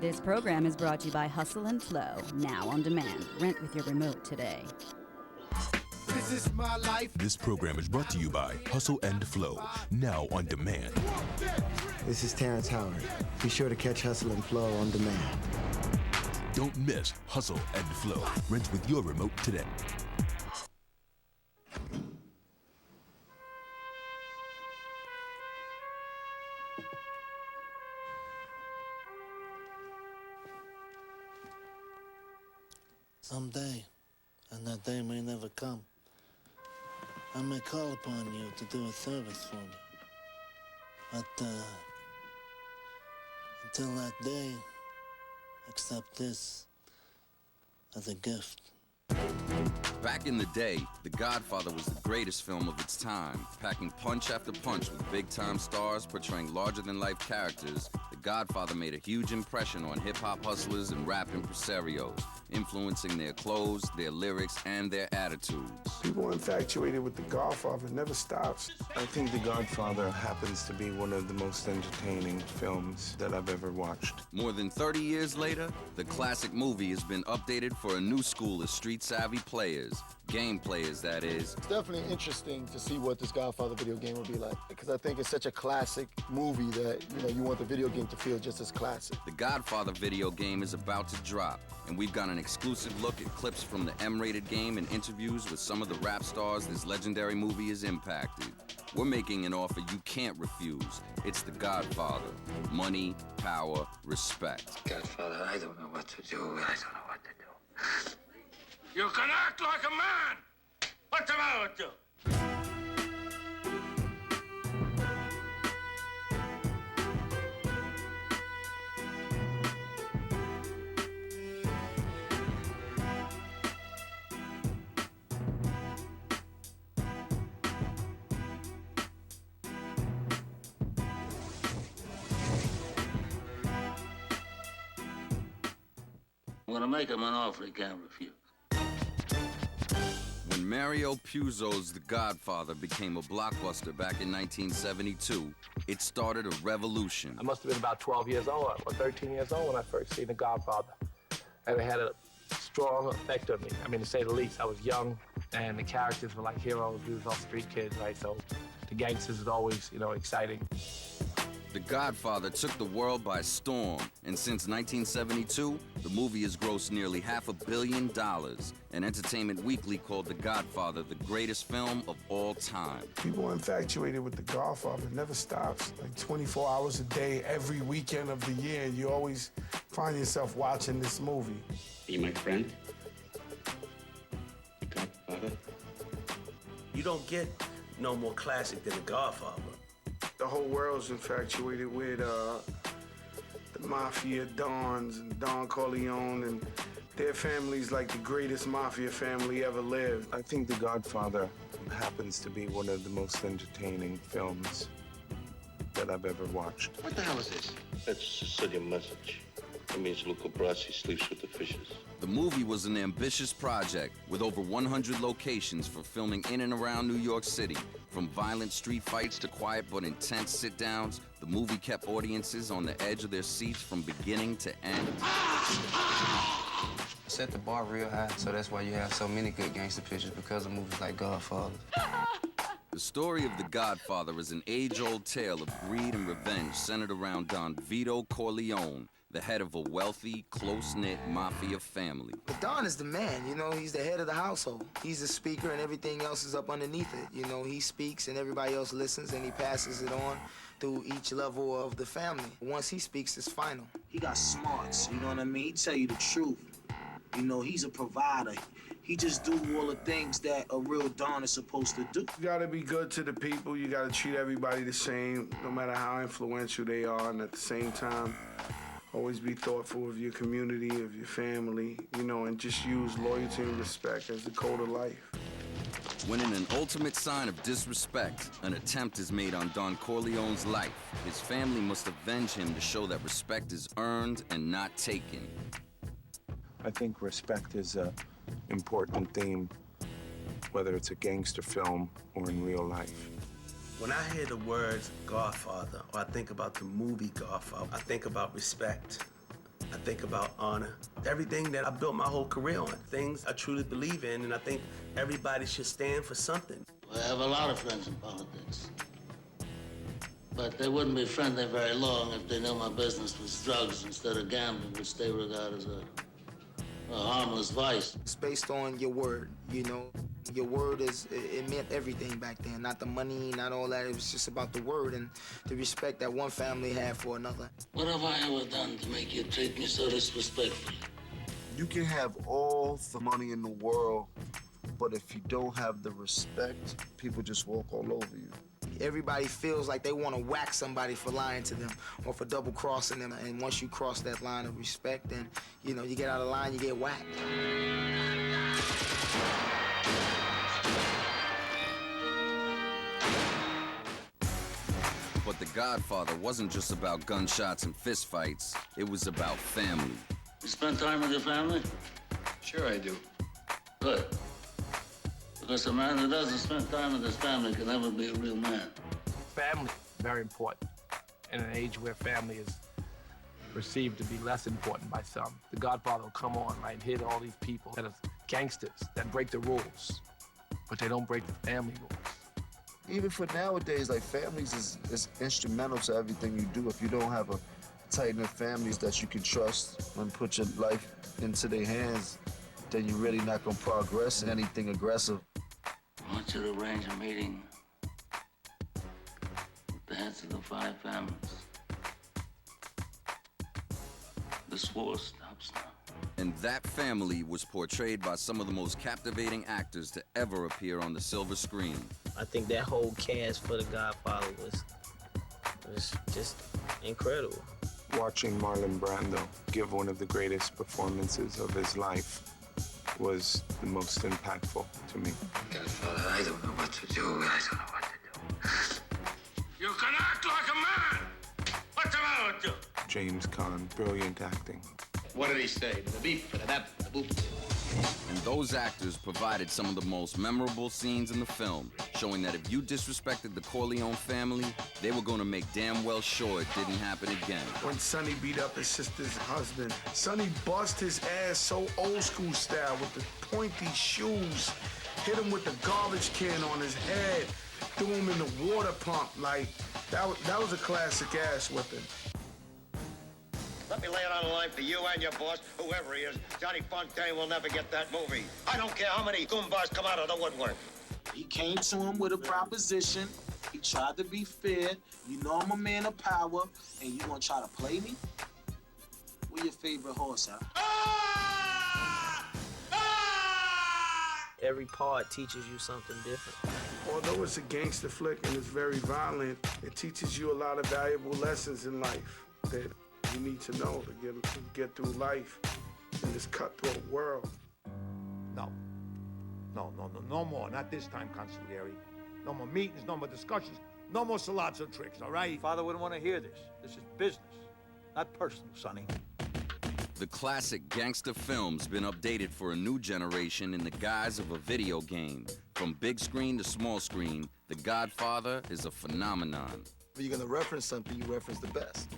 This program is brought to you by Hustle and Flow, now on demand. Rent with your remote today. This is my life. This program is brought to you by Hustle and Flow, now on demand. This is Terrence Howard. Be sure to catch Hustle and Flow on demand. Don't miss Hustle and Flow. Rent with your remote today. Someday, and that day may never come, I may call upon you to do a service for me. But until that day, accept this as a gift. Back in the day, The Godfather was the greatest film of its time. Packing punch after punch with big-time stars portraying larger-than-life characters, The Godfather made a huge impression on hip-hop hustlers and rap impresarios, influencing their clothes, their lyrics, and their attitudes. People infatuated with The Godfather never stops. I think The Godfather happens to be one of the most entertaining films that I've ever watched. More than 30 years later, the classic movie has been updated for a new school of street-savvy players. Game players, that is. It's definitely interesting to see what this Godfather video game will be like, because I think it's such a classic movie that, you want the video game to feel just as classic. The Godfather video game is about to drop, and we've got an exclusive look at clips from the M-rated game and interviews with some of the rap stars this legendary movie has impacted. We're making an offer you can't refuse. It's The Godfather. Money, power, respect. Godfather, I don't know what to do. I don't know what to do. You can act like a man! What's the matter with you? I'm gonna make him an offer he can't refuse. When Mario Puzo's The Godfather became a blockbuster back in 1972, it started a revolution. I must have been about 12 years old or 13 years old when I first seen The Godfather. And it had a strong effect on me. I mean, to say the least, I was young, and the characters were like heroes. We was all street kids, right? So the gangsters was always, exciting. The Godfather took the world by storm, and since 1972, the movie has grossed nearly $500 million, and Entertainment Weekly called The Godfather the greatest film of all time. People infatuated with The Godfather never stops. Like 24 hours a day, every weekend of the year, you always find yourself watching this movie. Are you my friend? The Godfather? You don't get no more classic than The Godfather. The whole world's infatuated with the mafia dons and Don Corleone, and their family's like the greatest mafia family ever lived. I think The Godfather happens to be one of the most entertaining films that I've ever watched. What the hell is this? That's a Sicilian message. That means Luca Brasi sleeps with the fishes. The movie was an ambitious project with over 100 locations for filming in and around New York City. From violent street fights to quiet but intense sit-downs, the movie kept audiences on the edge of their seats from beginning to end. Set the bar real high, so that's why you have so many good gangster pictures, because of movies like Godfather. The story of The Godfather is an age-old tale of greed and revenge centered around Don Vito Corleone, the head of a wealthy, close-knit mafia family. But Don is the man, he's the head of the household. He's the speaker and everything else is up underneath it. He speaks and everybody else listens and he passes it on through each level of the family. Once he speaks, it's final. He got smarts, you know what I mean? He tell you the truth. He's a provider. He just do all the things that a real Don is supposed to do. You gotta be good to the people. You gotta treat everybody the same, no matter how influential they are, and at the same time, always be thoughtful of your community, of your family, and just use loyalty and respect as the code of life. When in an ultimate sign of disrespect, an attempt is made on Don Corleone's life, his family must avenge him to show that respect is earned and not taken. I think respect is an important theme, whether it's a gangster film or in real life. When I hear the words Godfather, or I think about the movie Godfather, I think about respect. I think about honor. Everything that I built my whole career on, things I truly believe in, and I think everybody should stand for something. I have a lot of friends in politics. But they wouldn't be friendly very long if they knew my business was drugs instead of gambling, which they regard as a harmless vice. It's based on your word, you know. Your word it meant everything back then. Not the money, not all that. It was just about the word and the respect that one family had for another. What have I ever done to make you treat me so disrespectfully? You can have all the money in the world, but if you don't have the respect, people just walk all over you. Everybody feels like they want to whack somebody for lying to them or for double-crossing them. And once you cross that line of respect, then, you know, you get out of line, you get whacked. But The Godfather wasn't just about gunshots and fistfights. It was about family. You spend time with your family? Sure I do. Good. Because a man that doesn't spend time with his family can never be a real man. Family, very important. In an age where family is perceived to be less important by some. The Godfather will come on, right, and hit all these people that are gangsters, that break the rules, but they don't break the family rules. Even for nowadays, like, families is instrumental to everything you do. If you don't have a tight-knit families that you can trust and put your life into their hands, then you're really not gonna progress in anything aggressive. I want you to arrange a meeting with the heads of the 5 families. This war stops now. And that family was portrayed by some of the most captivating actors to ever appear on the silver screen. I think that whole cast for The Godfather was just incredible. Watching Marlon Brando give one of the greatest performances of his life was the most impactful to me. Godfather, I don't know what to do. I don't know what to do. You can act like a man! What's the matter with you? James Caan, brilliant acting. What did he say? The beef, the that, the boop. And those actors provided some of the most memorable scenes in the film, showing that if you disrespected the Corleone family, they were going to make damn well sure it didn't happen again. When Sonny beat up his sister's husband, Sonny bust his ass so old school style with the pointy shoes, hit him with the garbage can on his head, threw him in the water pump. Like, that was a classic ass whipping. Let me lay it on the line for you and your boss, whoever he is. Johnny Fontaine will never get that movie. I don't care how many goombas come out of the woodwork. He came to him with a proposition. He tried to be fair. You know I'm a man of power, and you gonna try to play me? Where your favorite horse, huh? Every part teaches you something different. Although it's a gangster flick and it's very violent, it teaches you a lot of valuable lessons in life that you need to know to get through life in this cutthroat world. No, no more. Not this time, Consigliere. No more meetings, no more discussions, no more salazzo tricks, all right? Father wouldn't want to hear this. This is business, not personal, Sonny. The classic gangster film's been updated for a new generation in the guise of a video game. From big screen to small screen, The Godfather is a phenomenon. If you're gonna reference something, you reference the best.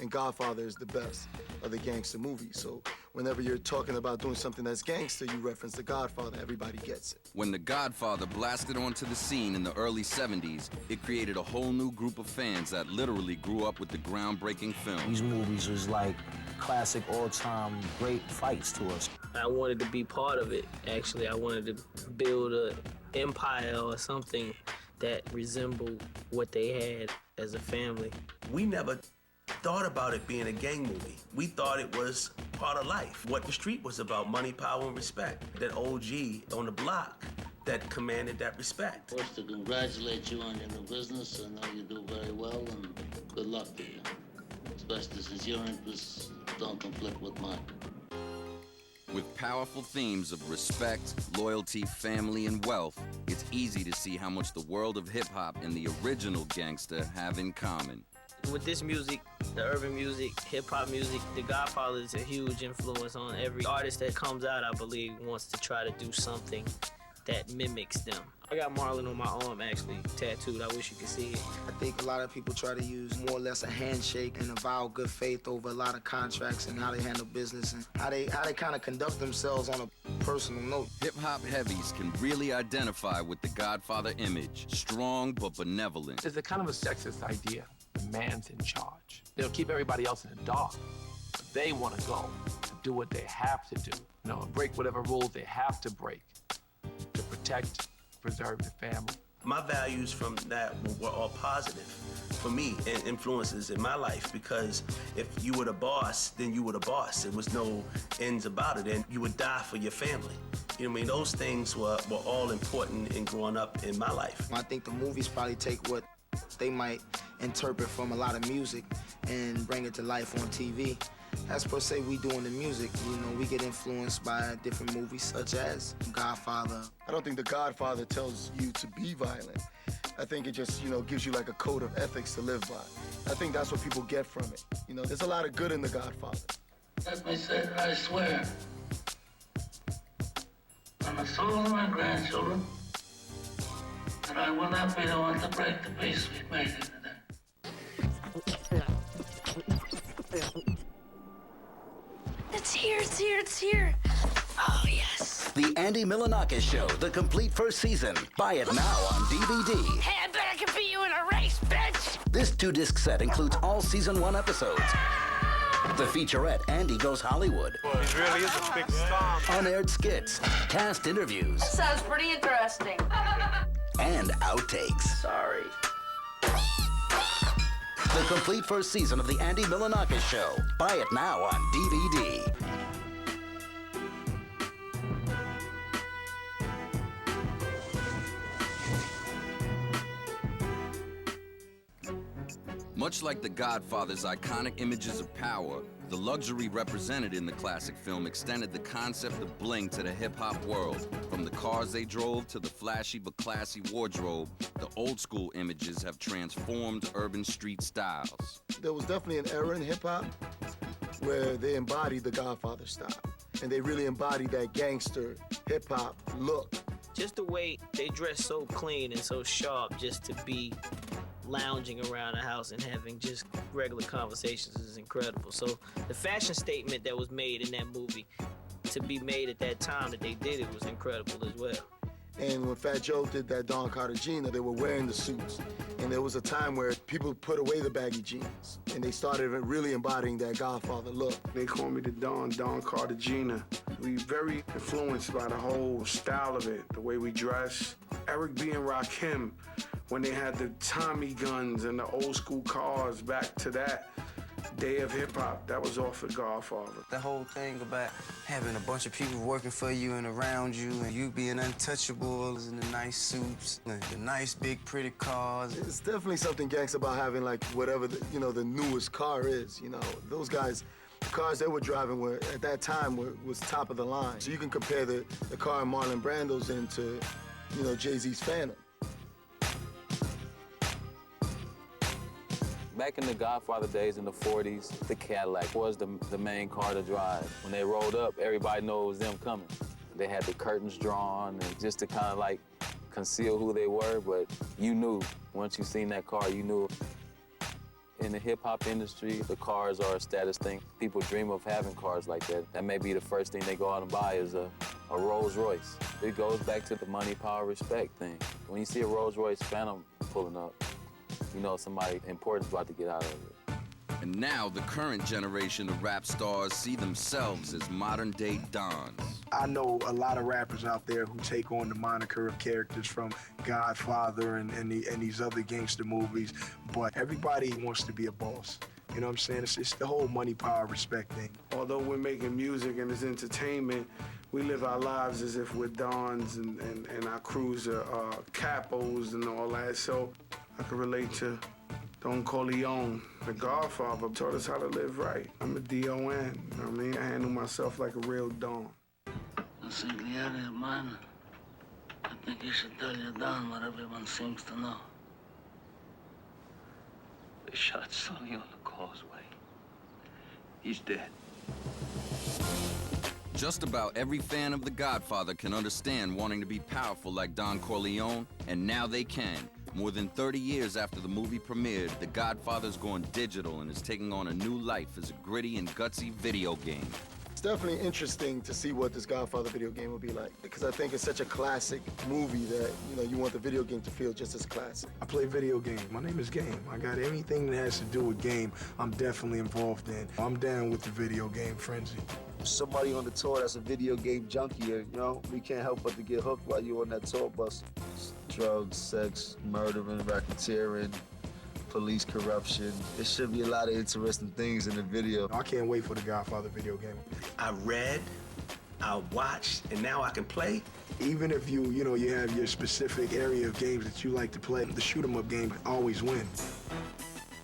And Godfather is the best of the gangster movies. So whenever you're talking about doing something that's gangster, you reference The Godfather. Everybody gets it. When The Godfather blasted onto the scene in the early 70s, it created a whole new group of fans that literally grew up with the groundbreaking film. These movies was like classic all-time great fights to us. I wanted to be part of it, actually. I wanted to build an empire or something that resembled what they had as a family. We never thought about it being a gang movie. We thought it was part of life, what the street was about, money, power, and respect. That OG on the block that commanded that respect. First, to congratulate you on your new business. I know you do very well, and good luck to you. Especially since your interests don't conflict with mine. With powerful themes of respect, loyalty, family, and wealth, it's easy to see how much the world of hip-hop and the original gangster have in common. With this music, the urban music, hip-hop music, The Godfather is a huge influence on every artist that comes out, I believe, wants to try to do something that mimics them. I got Marlon on my arm actually tattooed. I wish you could see it. I think a lot of people try to use more or less a handshake and a vow of good faith over a lot of contracts and how they handle business and how they kind of conduct themselves on a personal note. Hip-hop heavies can really identify with the Godfather image. Strong but benevolent. There's a kind of a sexist idea. The man's in charge. They'll keep everybody else in the dark. But they want to go and do what they have to do. You know, break whatever rules they have to break to protect, preserve the family. My values from that were all positive for me and influences in my life, because if you were the boss, then you were the boss. There was no ends about it, and you would die for your family. You know what I mean? Those things were all important in growing up in my life. I think the movies probably take what they might interpret from a lot of music and bring it to life on TV. As per se we do in the music, you know, we get influenced by different movies such as Godfather. I don't think The Godfather tells you to be violent. I think it just, you know, gives you like a code of ethics to live by. I think that's what people get from it. You know, there's a lot of good in The Godfather. Let me say that I swear on the soul of my grandchildren that I will not be the one to break the peace we've made here today. It's here, it's here, it's here. Oh, yes. The Andy Milonakis Show, the complete first season. Buy it now on DVD. Hey, I bet I can beat you in a race, bitch! This 2-disc set includes all season 1 episodes. The featurette, Andy Goes Hollywood. He really is a big star. Unaired skits, cast interviews. That sounds pretty interesting. And outtakes. Sorry. The complete first season of The Andy Milonakis Show. Buy it now on DVD. Much like The Godfather's iconic images of power, the luxury represented in the classic film extended the concept of bling to the hip-hop world. From the cars they drove to the flashy but classy wardrobe, the old-school images have transformed urban street styles. There was definitely an era in hip-hop where they embodied the Godfather style, and they really embodied that gangster hip-hop look. Just the way they dress so clean and so sharp just to be lounging around the house and having just regular conversations is incredible. So the fashion statement that was made in that movie, to be made at that time that they did it, was incredible as well. And when Fat Joe did that Don Cartagena, they were wearing the suits. And there was a time where people put away the baggy jeans, and they started really embodying that Godfather look. They call me the Don Cartagena. We very influenced by the whole style of it, the way we dress. Eric B. and Rakim, when they had the Tommy guns and the old school cars, back to that day of hip-hop, that was off of Godfather. The whole thing about having a bunch of people working for you and around you, and you being untouchable in the nice suits, and the nice big pretty cars. It's definitely something gangsta about having like whatever the newest car is. You know, those guys, the cars they were driving were at that time was top of the line. So you can compare the car Marlon Brando's in to, you know, Jay-Z's Phantom. Back in the Godfather days in the 40s, the Cadillac was the main car to drive. When they rolled up, everybody knew it was them coming. They had the curtains drawn and just to kind of like conceal who they were, but you knew. Once you seen that car, you knew. In the hip-hop industry, the cars are a status thing. People dream of having cars like that. That may be the first thing they go out and buy is a Rolls Royce. It goes back to the money, power, respect thing. When you see a Rolls Royce Phantom pulling up, you know somebody important's about to get out of it. And now the current generation of rap stars see themselves as modern-day dons. I know a lot of rappers out there who take on the moniker of characters from Godfather and these other gangster movies, but everybody wants to be a boss. You know what I'm saying? It's the whole money, power, respect thing. Although we're making music and it's entertainment, we live our lives as if we're dons and our crews are capos and all that. So I can relate to Don Corleone. The Godfather taught us how to live right. I'm a D.O.N., you know what I mean? I handle myself like a real don. Consigliere of mine, I think you should tell your Don what everyone seems to know. They shot Sonny on the causeway. He's dead. Just about every fan of The Godfather can understand wanting to be powerful like Don Corleone, and now they can. More than 30 years after the movie premiered, The Godfather's gone digital and is taking on a new life as a gritty and gutsy video game. It's definitely interesting to see what this Godfather video game will be like, because I think it's such a classic movie that, you know, you want the video game to feel just as classic. I play video games. My name is Game. I got anything that has to do with game, I'm definitely involved in. I'm down with the video game frenzy. Somebody on the tour that's a video game junkie, you know, we can't help but to get hooked while you're on that tour bus. Drugs, sex, murdering, racketeering, police corruption. There should be a lot of interesting things in the video. I can't wait for the Godfather video game. I read, I watched, and now I can play. Even if you have your specific area of games that you like to play, the shoot-'em-up game always wins.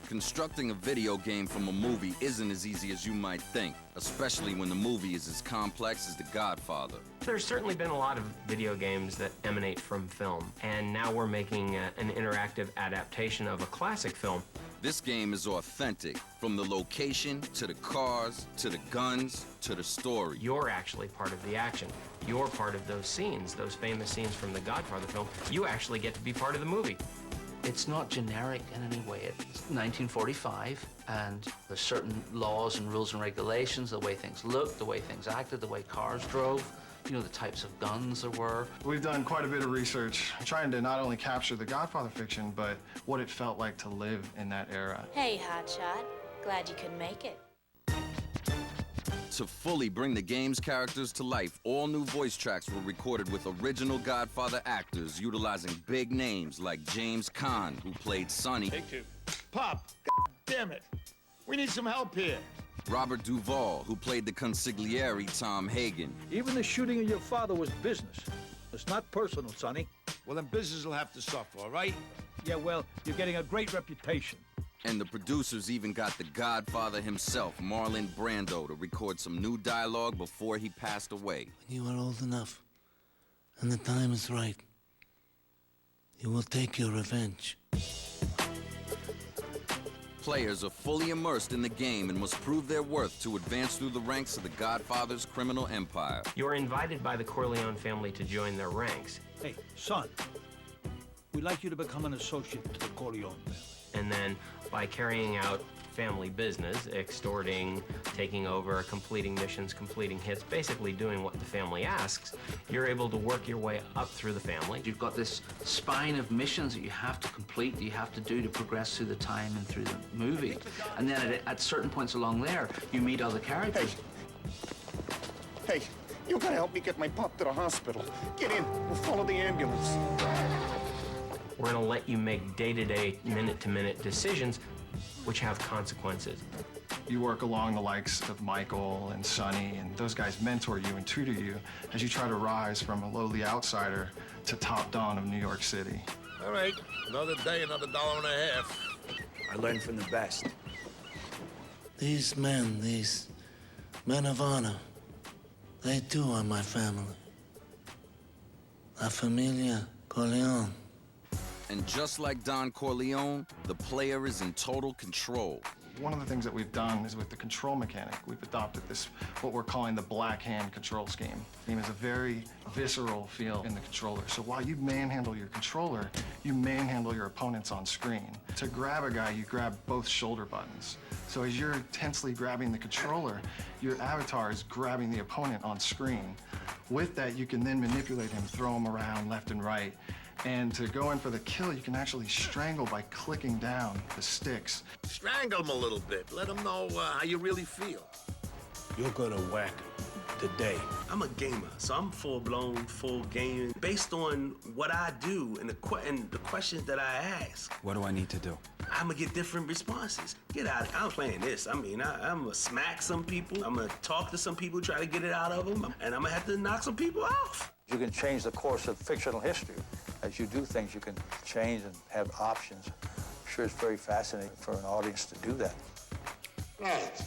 Constructing a video game from a movie isn't as easy as you might think, especially when the movie is as complex as The Godfather. There's certainly been a lot of video games that emanate from film, and now we're making an interactive adaptation of a classic film. This game is authentic, from the location, to the cars, to the guns, to the story. You're actually part of the action. You're part of those scenes, those famous scenes from the Godfather film. You actually get to be part of the movie. It's not generic in any way. It's 1945, and there's certain laws and rules and regulations, the way things looked, the way things acted, the way cars drove, you know, the types of guns there were. We've done quite a bit of research trying to not only capture the Godfather fiction, but what it felt like to live in that era. Hey, hotshot. Glad you could make it. To fully bring the game's characters to life, all new voice tracks were recorded with original Godfather actors utilizing big names like James Caan, who played Sonny. Take two. Pop, damn it. We need some help here. Robert Duvall, who played the consigliere Tom Hagen. Even the shooting of your father was business. It's not personal, Sonny. Well, then business will have to suffer, all right? Yeah, well, you're getting a great reputation. And the producers even got the Godfather himself, Marlon Brando, to record some new dialogue before he passed away. When you are old enough, and the time is right, you will take your revenge. Players are fully immersed in the game and must prove their worth to advance through the ranks of the Godfather's criminal empire. You're invited by the Corleone family to join their ranks. Hey, son, we'd like you to become an associate to the Corleone family. And then, by carrying out family business, extorting, taking over, completing missions, completing hits, basically doing what the family asks, you're able to work your way up through the family. You've got this spine of missions that you have to complete, that you have to do to progress through the time and through the movie. And then at certain points along there, you meet other characters. Hey, you gotta help me get my pop to the hospital. Get in, we'll follow the ambulance. We're gonna let you make day-to-day, minute-to-minute decisions which have consequences. You work along the likes of Michael and Sonny, and those guys mentor you and tutor you as you try to rise from a lowly outsider to top don of New York City. All right, another day, another $1.50. I learned from the best. These men of honor, they too are my family. La Familia Corleone. And just like Don Corleone, the player is in total control. One of the things that we've done is with the control mechanic, we've adopted this, what we're calling the black hand control scheme. It has a very visceral feel in the controller. So while you manhandle your controller, you manhandle your opponents on screen. To grab a guy, you grab both shoulder buttons. So as you're tensely grabbing the controller, your avatar is grabbing the opponent on screen. With that, you can then manipulate him, throw him around left and right. And to go in for the kill, you can actually strangle by clicking down the sticks. Strangle them a little bit. Let them know how you really feel. You're gonna whack today. I'm a gamer, so I'm full-blown, full gaming. Based on what I do and the questions that I ask, What do I need to do? I'm gonna get different responses. Get out of here. I'm playing this. I mean, I'm gonna smack some people. I'm gonna talk to some people, try to get it out of them. And I'm gonna have to knock some people off. You can change the course of fictional history. As you do things, you can change and have options. I'm sure it's very fascinating for an audience to do that. Right.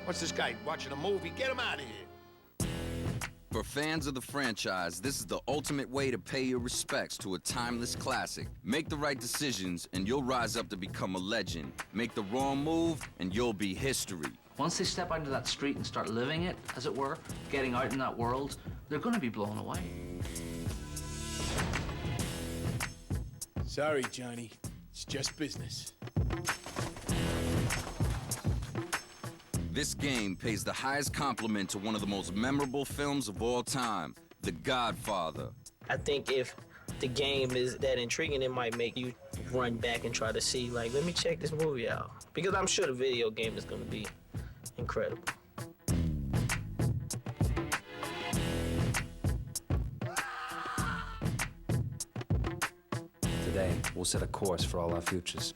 What's this guy, watching a movie? Get him out of here. For fans of the franchise, this is the ultimate way to pay your respects to a timeless classic. Make the right decisions and you'll rise up to become a legend. Make the wrong move and you'll be history. Once they step out into that street and start living it, as it were, getting out in that world, they're going to be blown away. Sorry, Johnny. It's just business. This game pays the highest compliment to one of the most memorable films of all time, The Godfather. I think if the game is that intriguing, it might make you run back and try to see, like, let me check this movie out. Because I'm sure the video game is going to be incredible. Today, we'll set a course for all our futures.